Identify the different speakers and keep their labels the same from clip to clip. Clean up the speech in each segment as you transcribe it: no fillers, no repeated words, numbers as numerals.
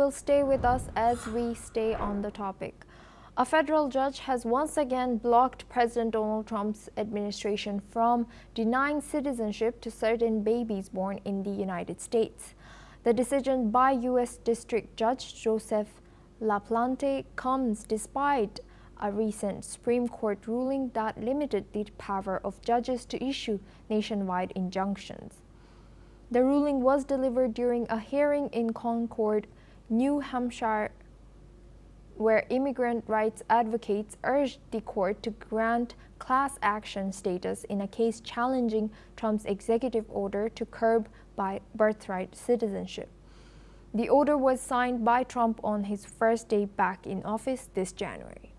Speaker 1: will stay with us as we stay on the topic. A federal judge has once again blocked President Donald Trump's administration from denying citizenship to certain babies born in the United States. The decision by U.S. District Judge Joseph LaPlante comes despite a recent Supreme Court ruling that limited the power of judges to issue nationwide injunctions. The ruling was delivered during a hearing in Concord, New Hampshire, where immigrant rights advocates urged the court to grant class action status in a case challenging Trump's executive order to curb birthright citizenship. The order was signed by Trump on his first day back in office this January.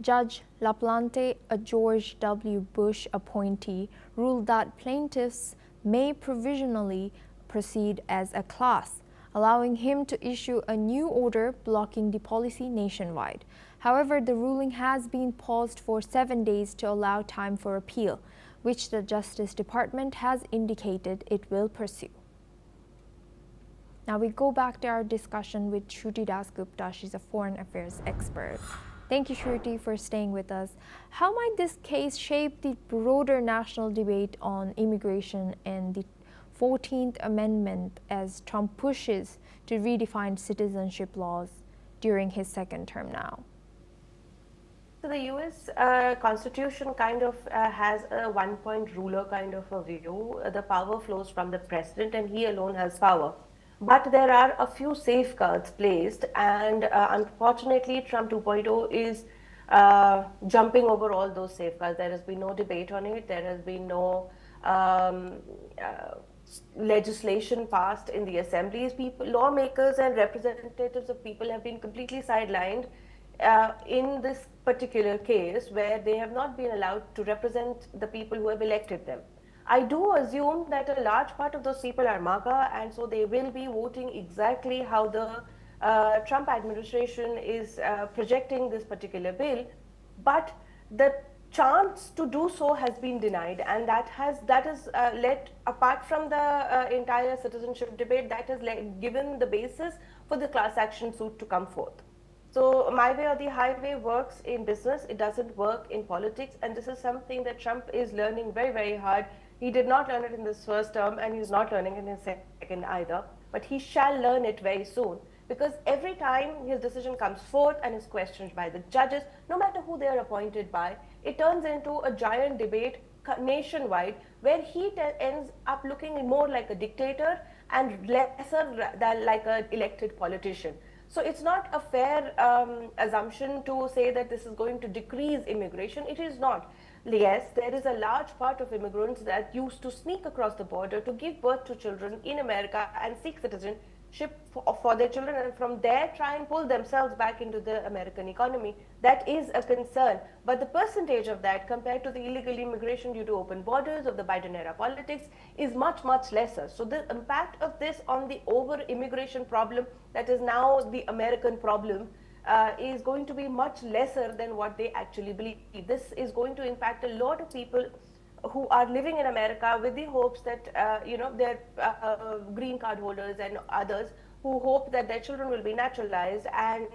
Speaker 1: Judge LaPlante, a George W. Bush appointee, ruled that plaintiffs may provisionally proceed as a class, allowing him to issue a new order blocking the policy nationwide. However, the ruling has been paused for 7 days to allow time for appeal, which the Justice Department has indicated it will pursue. Now we go back to our discussion with Shruti Dasgupta. She's a foreign affairs expert. Thank you, Shruti, for staying with us. How might this case shape the broader national debate on immigration and the 14th Amendment as Trump pushes to redefine citizenship laws during his second term now?
Speaker 2: So the US Constitution kind of has a one-point ruler kind of a view. The power flows from the president and he alone has power. But there are a few safeguards placed, and unfortunately Trump 2.0 is jumping over all those safeguards. There has been no debate on it. There has been no legislation passed in the assemblies. Lawmakers and representatives of people have been completely sidelined in this particular case, where they have not been allowed to represent the people who have elected them. I do assume that a large part of those people are MAGA, and so they will be voting exactly how the Trump administration is projecting this particular bill. But the chance to do so has been denied, and that has led, apart from the entire citizenship debate, that has given the basis for the class action suit to come forth. So my way or the highway works in business, it doesn't work in politics, and this is something that Trump is learning very, very hard. He did not learn it in his first term, and he's not learning it in his second either, but he shall learn it very soon, because every time his decision comes forth and is questioned by the judges, no matter who they are appointed by, it turns into a giant debate nationwide, where he ends up looking more like a dictator and lesser than like an elected politician. So it's not a fair assumption to say that this is going to decrease immigration. It is not. Yes, there is a large part of immigrants that used to sneak across the border to give birth to children in America and seek citizenship for their children, and from there try and pull themselves back into the American economy. That is a concern. But the percentage of that compared to the illegal immigration due to open borders of the Biden era politics is much, much lesser. So the impact of this on the over-immigration problem that is now the American problem is going to be much lesser than what they actually believe. This is going to impact a lot of people who are living in America with the hopes that, they're green card holders and others who hope that their children will be naturalized and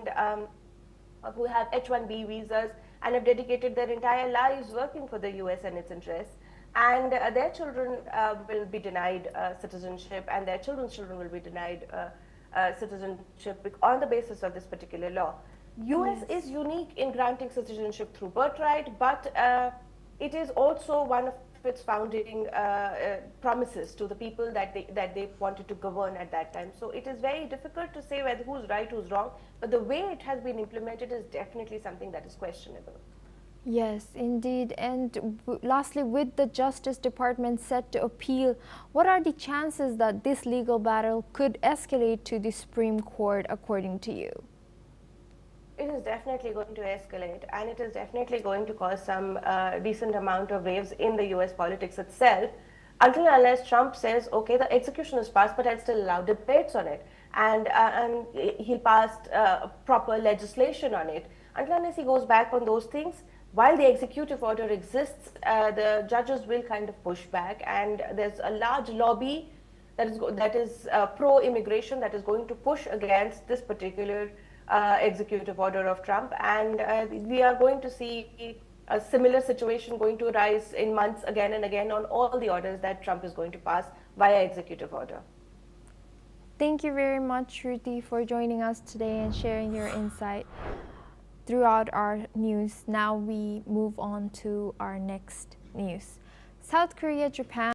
Speaker 2: who have H-1B visas and have dedicated their entire lives working for the US and its interests. And their children will be denied citizenship, and their children's children will be denied citizenship on the basis of this particular law. US is unique in granting citizenship through birthright, but it is also one of its founding promises to the people that they wanted to govern at that time. So it is very difficult to say whether who's right, who's wrong, but the way it has been implemented is definitely something that is questionable.
Speaker 1: Yes, indeed. And lastly, with the Justice Department set to appeal, what are the chances that this legal battle could escalate to the Supreme Court, according to you?
Speaker 2: It is definitely going to escalate, and it is definitely going to cause some decent amount of waves in the US politics itself, until unless Trump says, okay, the execution is passed, but I'll still allow debates on it, and he'll pass proper legislation on it. Until unless he goes back on those things, while the executive order exists, the judges will kind of push back, and there's a large lobby that is pro-immigration, that is going to push against this particular executive order of Trump, and we are going to see a similar situation going to arise in months again and again on all the orders that Trump is going to pass via executive order.
Speaker 1: Thank you very much, Shruti, for joining us today and sharing your insight throughout our news. Now we move on to our next news. South Korea, Japan,